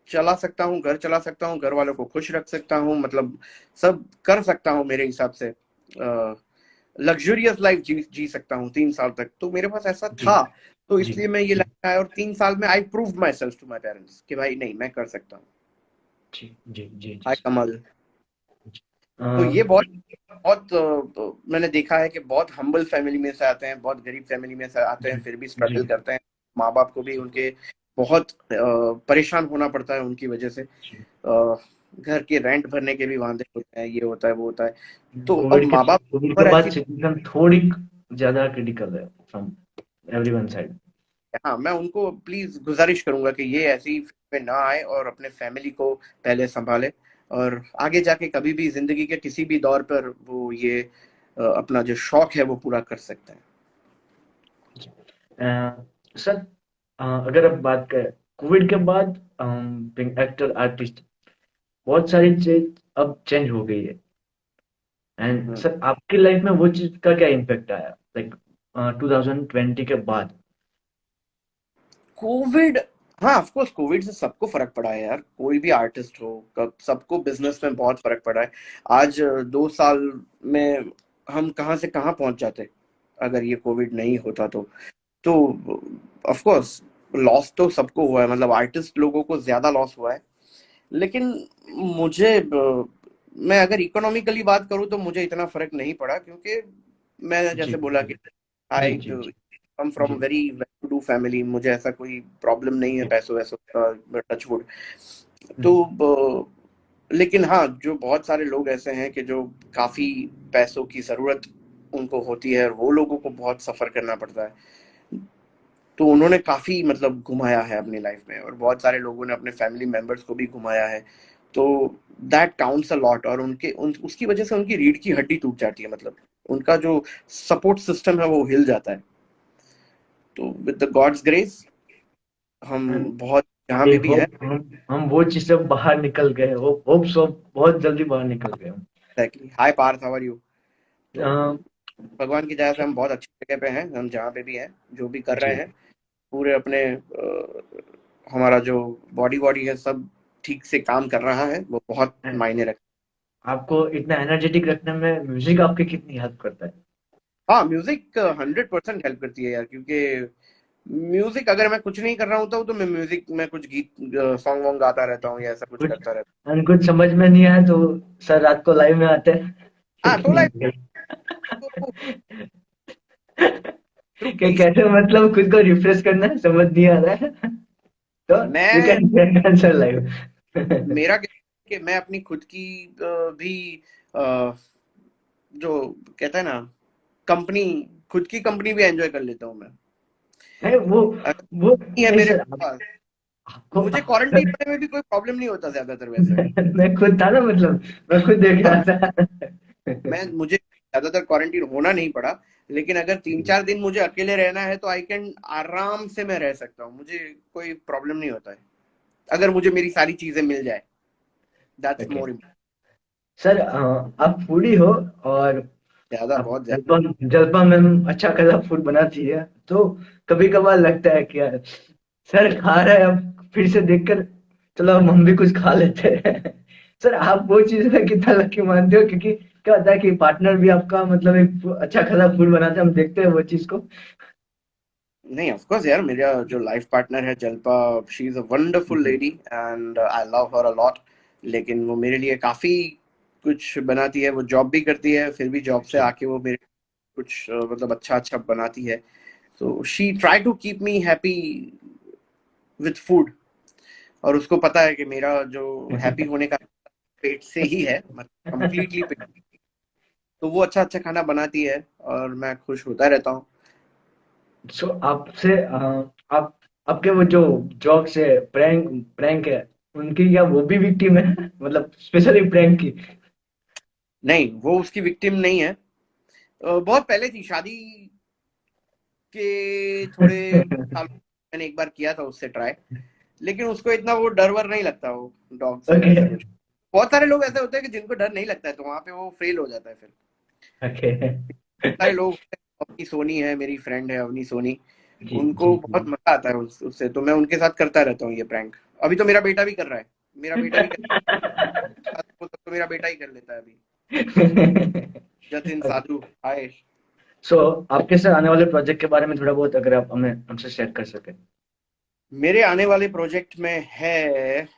चला सकता हूँ, घर चला सकता हूँ, घर वालों को खुश रख सकता हूँ, मतलब सब कर सकता हूँ मेरे हिसाब से। लग्जरियस लाइफ जी सकता हूँ 3 साल तक, तो मेरे पास ऐसा जी, था। तो जी, इसलिए मैं ये लाइन आया और 3 साल में I proved myself to my parents कि भाई नहीं, मैं कर सकता हूँ। जी, जी, जी, जी, हाय कमल। अ, तो ये बहुत बहुत मैंने देखा है कि बहुत हम्बल फैमिली में से आते हैं, बहुत गरीब फैमिली में से आते हैं, जी, फिर भी जी, स्ट्रगल करते हैं। माँ बाप को भी उनके बहुत परेशान होना पड़ता है उनकी वजह से। जी। घर के रेंट भरने के भी वांदे होते हैं, ये होता है वो होता है। तो अब कोविड के माँ बाप कोविड के पर बाद ऐसी, सिचुएशन थोड़ी ज्यादा क्रिटिकल है फ्रॉम एवरीवन साइड। हाँ मैं उनको प्लीज गुजारिश करूंगा कि ये ऐसी फील्ड में ना आए और अपने फैमिली को पहले संभाले, और आगे जाके कभी भी जिंदगी के किसी भी दौर पर वो ये अपना जो शौक है वो पूरा कर सकते हैं। सर, अगर आप बात करें कोविड के बाद, बीइंग एक्टर आर्टिस्ट, बहुत सारी चीज अब चेंज हो गई है। And hmm. सर आपकी लाइफ में वो चीज का क्या इम्पैक्ट आया लाइक 2020 के बाद? कोविड, हाँ ऑफ कोर्स कोविड से सबको फर्क पड़ा है यार, कोई भी आर्टिस्ट हो, कब सबको बिजनेस में बहुत फर्क पड़ा है। आज 2 साल में हम कहाँ से कहाँ पहुंच जाते अगर ये कोविड नहीं होता तो ऑफ कोर्स लॉस तो सबको हुआ है, मतलब आर्टिस्ट लोगों को ज्यादा लॉस हुआ है। लेकिन मुझे मैं अगर इकोनॉमिकली बात करूँ तो मुझे इतना फर्क नहीं पड़ा, क्योंकि मैं जी, जैसे बोला कि जी, आई जी, जी, कम फ्रॉम जी, very well to do family, मुझे ऐसा कोई प्रॉब्लम नहीं है जी, पैसों वैसों का, टचवुड। तो जी, लेकिन हाँ, जो बहुत सारे लोग ऐसे हैं कि जो काफी पैसों की जरूरत उनको होती है, और वो लोगों को बहुत सफर करना पड़ता है। तो उन्होंने काफी मतलब घुमाया है अपनी लाइफ में, और बहुत सारे लोगों ने अपने फैमिली मेंबर्स को भी घुमाया है। तो दैट काउंट्स अ लॉट, और उसकी वजह से उनकी रीढ़ की हड्डी टूट जाती है, मतलब उनका जो सपोर्ट सिस्टम है वो हिल जाता है। तो विद द गॉड्स ग्रेस हम एंड बहुत जहाँ आई पे भी है। होप हम वो चीज से बाहर निकल गए, होप सो बहुत जल्दी बाहर निकल गए हम। Exactly, hi Parth, how are you. तो अ, भगवान की दया से हम बहुत अच्छी जगह पे हैं, हम जहाँ पे भी हैं, जो भी कर रहे जी, हैं, पूरे अपने हमारा जो बॉडी बॉडी है सब ठीक से काम कर रहा है, वो बहुत एंड मायने रखता आपको इतना एनर्जेटिक रखने में म्यूजिक आपकी कितनी हेल्प करता है? है। हाँ म्यूजिक 100% हेल्प करती है यार, क्योंकि म्यूजिक अगर मैं कुछ नहीं कर रहा होता हूँ तो मैं म्यूजिक में कुछ गीत सॉन्ग वॉन्ग गाता रहता हूँ या ऐसा कुछ कुछ करता रहता कुछ समझ में नहीं आया तो सर रात को लाइव में आते हैं हूँ। हाँ तो लाइक, फिर थ्रू कि पीस। कैसे मतलब खुद को रिफ्रेश करना है, समझ नहीं आ रहा है। तो यू मैं कैन आंसर लाइव। मेरा क्या है कि मैं अपनी खुद की भी अ, जो कहता है ना कंपनी, खुद की कंपनी भी एंजॉय कर लेता हूँ मैं। नहीं वो अगर वो नहीं है नहीं मेरे सर, पास, आपको मुझे क्वारंटीन होने में भी कोई प्रॉब्लम नहीं होता ज्यादातर वैसे। मैं खुद था ना, मतलब मैं खुद देख हाँ, रहा था। मैं मुझे ज्यादातर क्वारंटीन होना नहीं पड़ा, लेकिन अगर 3-4 दिन मुझे अकेले रहना है तो आई कैन आराम से मैं रह सकता हूँ, मुझे कोई प्रॉब्लम नहीं होता है अगर मुझे मेरी सारी चीजें मिल जाए। दैट्स ओके मोर सर, आप फूडी हो और ज्यादा, आप बहुत ज्यादा। जलपान जलपान मैम अच्छा खासा फूड बनाती है, तो कभी कभार लगता है कि यार सर खा रहे हैं, अब फिर से देखकर चलो अब हम भी कुछ खा लेते हैं। सर आप वो चीज में कितना लकी मानते हो, क्योंकि क्या होता है कि पार्टनर भी आपका मतलब एक अच्छा खासा फूड बनाता है, हम देखते हैं वो चीज को। नहीं, ऑफ कोर्स यार, मेरा जो लाइफ पार्टनर है Jalpa, she is a wonderful जी lady and I love her a lot. लेकिन वो मेरे लिए काफी कुछ बनाती है, वो जॉब भी करती है, फिर भी जॉब से जी आके वो मेरे कुछ मतलब अच्छा अच्छा बनाती है। So she try to keep me happy with food. और उसको पता है कि मेरा जो हैप्पी होने का पेट से ही है, मतलब कंप्लीटली पेट। तो वो अच्छा अच्छा खाना बनाती है और मैं खुश होता रहता हूँ। सो आपसे आप आपके वो जो जॉक्स है, प्रैंक प्रैंक है, उनकी क्या वो भी विक्टिम है? मतलब स्पेशली प्रैंक की। नहीं, वो उसकी विक्टिम नहीं है। बहुत पहले थी शादी के थोड़े साल, मैंने एक बार किया था उससे ट्राई, लेकिन उसको इतना वो डर वर नहीं लगता वो डॉग से ओके वैसा कुछ। बहुत सारे लोग ऐसे होते हैं कि जिनको डर नहीं लगता है, तो वहां पे वो फेल हो जाता है फिर। ओके सारे लोग होते हैं, अवनी सोनी है मेरी फ्रेंड है, अवनी सोनी, जी उनको जी बहुत जी। मजा आता है उससे, तो मैं उनके साथ करता रहता हूँ ये प्रैंक। अभी तो मेरा बेटा भी कर रहा है, मेरा बेटा भी वो सब तो मेरा बेटा ही कर लेता है अभी। जतिन साधु, हाय। सो आपके साथ आने वाले प्रोजेक्ट के बारे में थोड़ा बहुत अगर आप हमें हमसे शेयर कर सकें। मेरे आने वाले प्रोजेक्ट में है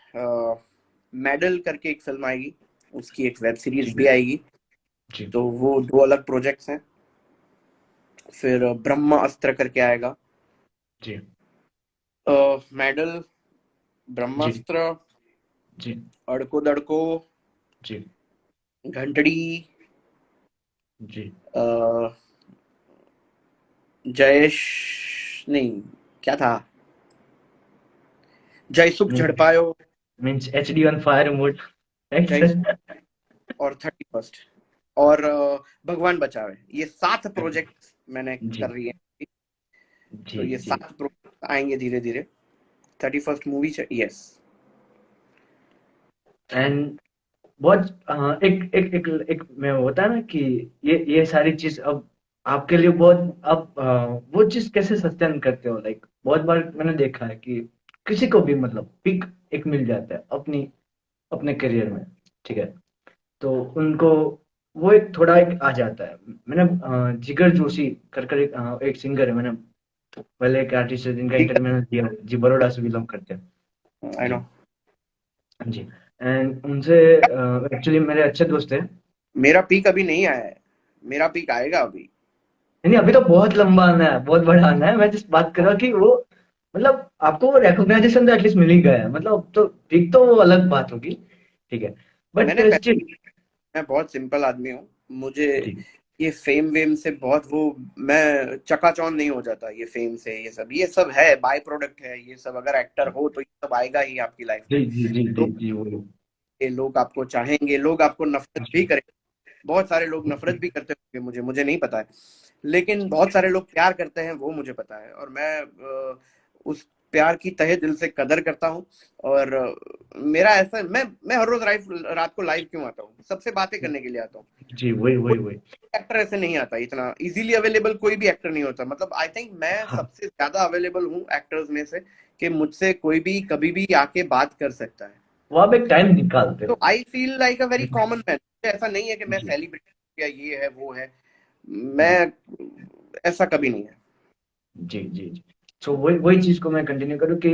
मेडल करके एक फिल्म आएगी, उसकी एक वेब सीरीज जी भी आएगी। जी तो वो दो अलग प्रोजेक्ट्स हैं। फिर ब्रह्मास्त्र करके आएगा। जी मेडल, जी ब्रह्मास्त्र, जी अड़को दड़को, जी घंटड़ी, जी। अ, जयेश, नहीं, क्या था, Jaysukh Zadpayo, means HD on fire mode, right Jay, sir? और 31st, और भगवान बचावे, ये 7 प्रोजेक्ट मैंने जी कर रही है। जी तो ये जी। 7 प्रोजेक्ट आएंगे धीरे धीरे। 31st movie, yes. एंड बहुत एक एक एक एक में होता है ना कि ये सारी चीज अब आपके लिए बहुत, आप वो चीज कैसे सस्टेन करते हो? लाइक बहुत बार मैंने देखा है कि किसी को भी मतलब पिक एक मिल जाता है अपनी अपने करियर में, ठीक है, तो उनको वो एक थोड़ा एक आ जाता है। मैंने जिगर जोशी कर एक एक सिंगर है, मैंने पहले एक आर्टिस्ट है जिनका ठीक इंटरव्यू मैंने दिया जी, बड़ोड़ा से बिलोंग करते हैं। है, आई नो। जी जी। एंड उनसे एक्चुअली मेरे अच्छे दोस्त हैं। मेरा पीक अभी नहीं आया है, मेरा पीक आएगा अभी। नहीं अभी तो बहुत लंबा आना है, बहुत बड़ा आना है। मैं जिस बात कर रहा हूँ कि वो मतलब आपको वो रिकॉग्नाइजेशन तो एटलीस्ट मिल ही गया है, मतलब अब तो ठीक, तो वो अलग बात होगी, ठीक है, बट मैंने पहले, स्टिल। मैं बहुत सिंपल आदमी हूँ, मुझे जी ये फेम वेम से बहुत वो, मैं चकाचौंध नहीं हो जाता ये फेम से। ये सब है, बाय प्रोडक्ट है ये सब, अगर एक्टर हो तो ये सब आएगा ही आपकी लाइफ जी में। जी जी जी लोग जी वो लोग आपको चाहेंगे, लोग आपको नफरत भी करेंगे। बहुत सारे लोग नफरत भी करते होंगे, मुझे नहीं पता है, लेकिन बहुत सारे लोग प्यार करते हैं, वो मुझे पता है। और मैं उस प्यार की तहे दिल से कदर करता हूँ। और मेरा ऐसा, मैं हर रोज रात को लाइव क्यों आता हूँ? सबसे बातें करने के लिए आता हूँ। जी वही वही कोई वही। एक्टर ऐसे नहीं आता, इतना इजीली अवेलेबल कोई भी एक्टर नहीं होता। मतलब आई थिंक मैं हाँ, सबसे ज्यादा अवेलेबल हूँ एक्टर्स में से, कि मुझसे कोई भी कभी भी आके बात कर सकता है। वो आप एक टाइम निकालते तो हो। आई feel like a very common man. ऐसा नहीं है कि मैं जी सेलिब्रिटी या ये है वो है, मैं जी ऐसा कभी नहीं है। जी जी जी। सो वही वही चीज को मैं कंटिन्यू करूँ कि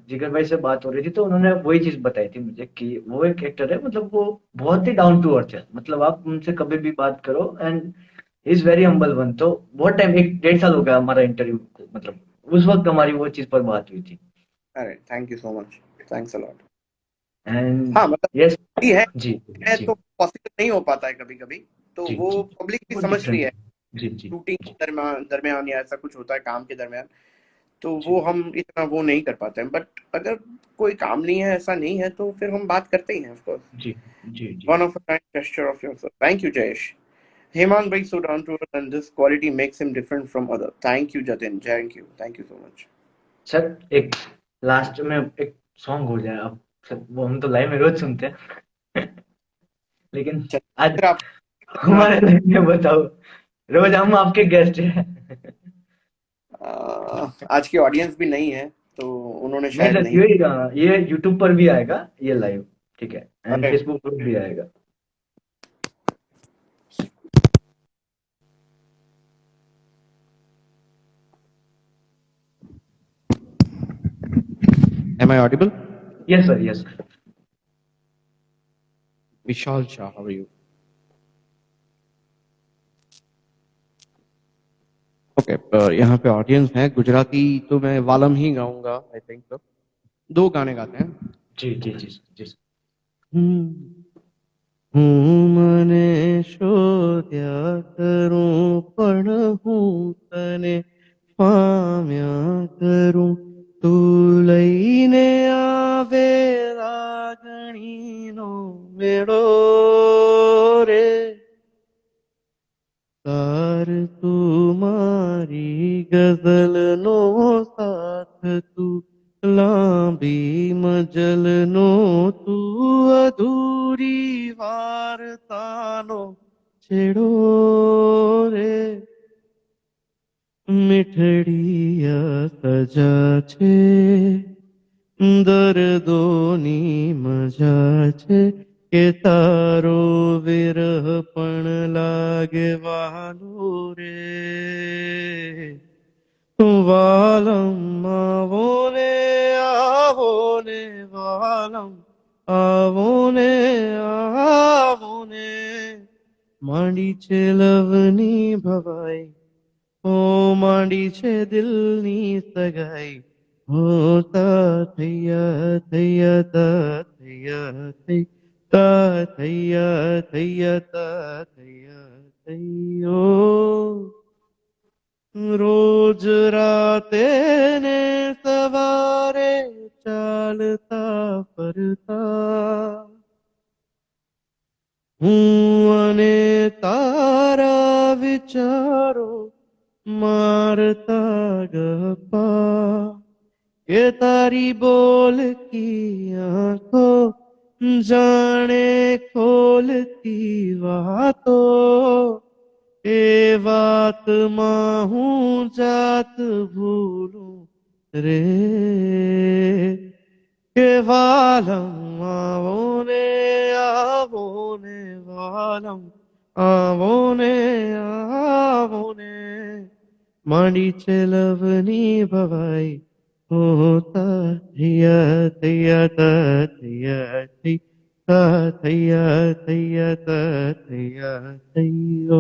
जिगर भाई से बात हो रही थी तो उन्होंने वही चीज बताई थी मुझे कि वो एक एक्टर है, मतलब वो बहुत ही डाउन टू अर्थ है, मतलब आप उनसे कभी भी बात करो and is very humble one. तो बहुत टाइम, 1-1.5 साल हो गया हमारा इंटरव्यू को, मतलब उस वक्त हमारी वो चीज पर बात हुई थी। अरे thank you so much, thanks a lot. And हाँ मतलब यस। ये जी है जी तो पॉसिबल नहीं हो पाता है कभी कभी, तो जी वो जी। पब्लिक भी वो समझ रही डिफरेंट है। है। जी जी शूटिंग जी के दरमियान दरमियान या ऐसा कुछ होता है काम के दरमियान, तो जी वो हम इतना वो नहीं कर पाते हैं, बट अगर कोई काम नहीं है, ऐसा नहीं है, तो फिर हम बात करते ही हैं ऑफ कोर्स। जी जी जी। One of a kind gesture of yourself. Thank you, Jayesh. Hemang bhai so down to earth, and this quality makes him different from other. Thank you, Jatin. Thank you. Thank you so much. Sir एक last में एक song हो जाए अब sir, वो हम तो live में रोज सुनते हैं लेकिन चलिए, आज फिर आप अपना हमारे लाइव में बताओ, रोज हम आपके गेस्ट हैं। आज की ऑडियंस भी नहीं है, तो उन्होंने नहीं शायद सर, नहीं। ये यूट्यूब पर भी आएगा ये लाइव, ठीक है, एंड अरे फेसबुक पर भी आएगा। Am I audible? Yes sir, yes sir. Vishal Shah, how are you? Okay, यहाँ पे ऑडियंस है गुजराती, तो मैं वालम ही गाऊंगा आई थिंक। तो दो गाने गाते हैं। जी जी जी जी सर। મને શોધ્યા કરું પણ હું તને પામ્યા કરું, તું લઈને આવે લાગણીનો મેળો રે, તાર તું મારી ગઝલનો સાથ, તું લાંબી મજલનો, તું અધૂરી વાર્તાનો છેડો રે, મીઠડીયા સજા છે, દર્દોની મજા છે, કે તારો વિરહ પણ લાગે વાલો રે, વાલમ આવો ને વાલમ આવો ને, માંડી છે લવની ભવાઈ, ઓ માંડી છે દિલની સગાઈ, હો તા થૈયા થૈયા તા થૈયા થઈ, તા થૈયા થૈયા તા થૈયા થઈ, ઓ રોજ રાતે ને સવારે ચાલતા ફરતા હું અને તારા વિચારો મારતા ગપ્પા, કે તારી બોલ की आंखों जाने खोलती वातो, ए बात माहूं जात भूलूं रे, के वालम आवो ने वालम आवो ने, मांडी छे लवनी भवाई, होता थैया थैया ता थैया थई, ता थैया थैया ता थैया थई, ओ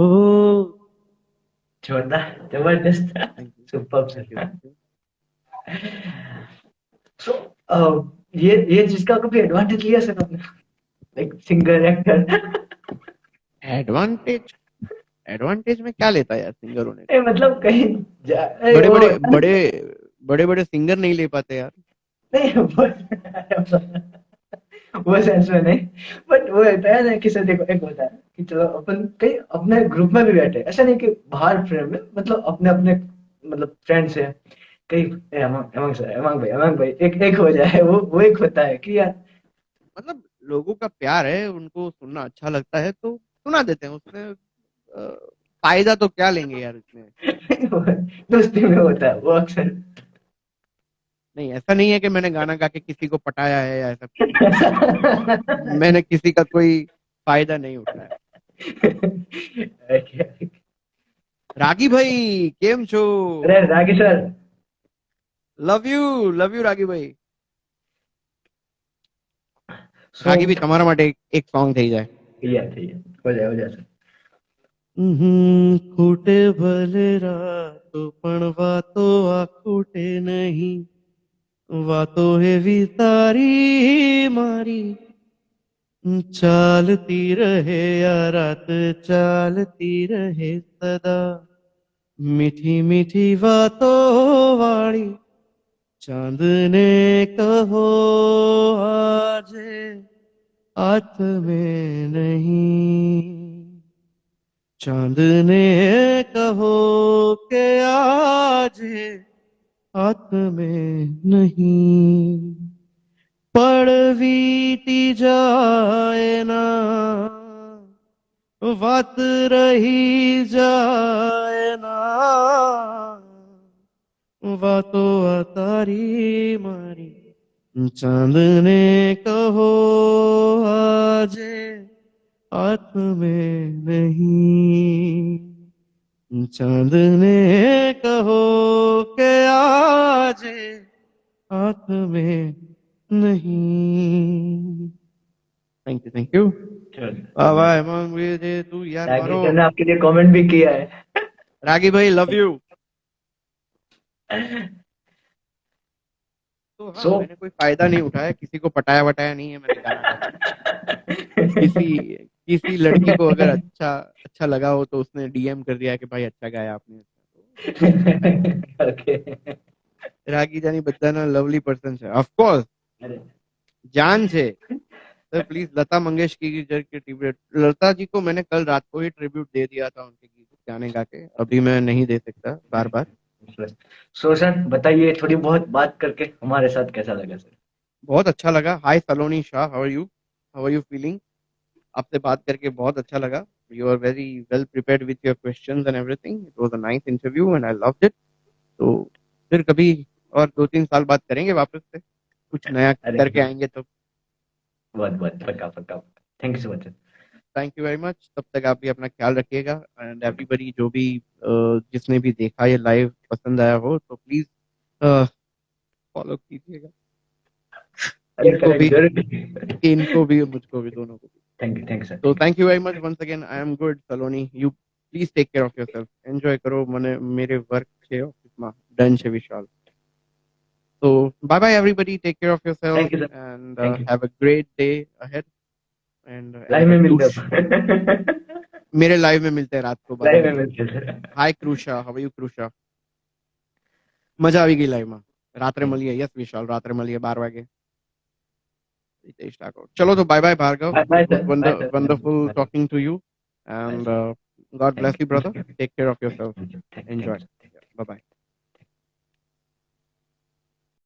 जोरदार, जबरदस्त। Thank you super thank you sir. Thank you. So ये चीज का कभी एडवांटेज लिया सर आपने, like singer actor? Advantage, advantage में क्या लेता है यार सिंगरों ने, मतलब कहीं बड़े वो बड़े बड़े बड़े बड़े सिंगर नहीं ले पाते यार। नहीं वो सेंस में नहीं, बट वो होता है ना कि सर देखो, एक होता है कि चलो अपन कहीं अपने ग्रुप में भी बैठे, ऐसा नहीं कि बाहर फ्रेंड में, मतलब अपने अपने मतलब फ्रेंड्स है कहीं, अमंग भाई एक एक हो जाए, वो एक होता है कि यार मतलब लोगों का प्यार है, उनको सुनना अच्छा लगता है तो सुना देते हैं, उसमें फायदा तो क्या लेंगे यार इसमें। दोस्ती में होता है वो अक्सर। नहीं, ऐसा नहीं है कि मैंने गाना गा के किसी को पटाया है या ऐसा कुछ नहीं है, मैंने किसी का कोई फायदा नहीं उठाया। रागी भाई केम छो? अरे रागी सर। लव यू रागी भाई। सो रागी भी તમારા માટે એક સોંગ થઈ જાય। हो जाए सर। ખૂટે ભલે રાતો પણ વાતો આ ખૂટે નહીં, વાતો એવી તારી મારી ચાલતી રહે આ રાત ચાલતી રહે સદા, મીઠી મીઠી વાતો વાળી ચાંદને કહો આજે हाथ में नहीं, चांदने कहो के आज हाथ में नहीं, पड़वीती जाए ना વાત રહી જાય ના, વાતો આ તારી મારી चांदने कहो आजे हाथ में नहीं, चांदने कहो के आजे हाथ में नहीं. Thank you. वाह वाह हेमंत मुझे तू यार मारो. रागी ने आपके लिए कमेंट भी किया है. रागी भाई लव यू. तो हाँ, So- मैंने कोई फायदा नहीं उठाया, किसी को पटाया वटाया नहीं है मैंने गाना. किसी लड़की को अगर अच्छा लगा हो तो उसने डीएम कर दिया कि भाई अच्छा गाया आपने. Okay. रागी जानी बधाना लवली पर्सन है ऑफकोर्स, जान से. तो प्लीज लता मंगेशकर के ट्रिब्यूट, लता जी को मैंने कल रात को ही ट्रिब्यूट दे दिया था उनके गीत गाने गा के, अभी मैं नहीं दे सकता बार बार. सो सर बताइए, थोड़ी बहुत बात करके हमारे साथ कैसा लगा सर? बहुत अच्छा लगा. Hi Saloni Shah, how are you feeling? आपसे बात करके बहुत अच्छा लगा. You are very well prepared with your questions and everything. It was a nice interview and I loved it. तो फिर कभी और 2-3 साल बात करेंगे वापस से, कुछ नया करके आएंगे तो. बहुत पक्का. Thank you so much sir. Thank you very much. तब तक आप भी अपना ख्याल रखिएगा एंड एवरीबडी जो भी जिसने भी देखा ये लाइव पसंद आया हो तो प्लीज फॉलो कीजिएगा. इनको भी मुझको भी, दोनों को भी. Thank you sir. तो thank you very much once again. I am good Saloni. You please take care of yourself. Enjoy करो મને मेरे वर्क છે ઓફિસમાં ડન છે Vishal. So bye bye everybody, take care of yourself. Thank you, sir. And Thank you. have a great day ahead. And live में मिलते हैं. मेरे लाइव में मिलते हैं रात को 12 लाइव में बजे. मिलते हैं. हाय क्रूशा, हाउ आर यू क्रूशा? મજા આવી ગઈ લાઈવમાં. રાત્રે મળીએ. યસ વિશાલ, રાત્રે મળીએ 12 વાગે. रितेश ठाकुर. चलो तो bye bye Bhargav. Bye, sir. Bye, sir. Wonderful Bye. talking to you and God bless you brother. Take care of yourself. Thank you. Enjoy. Thank you. Bye bye.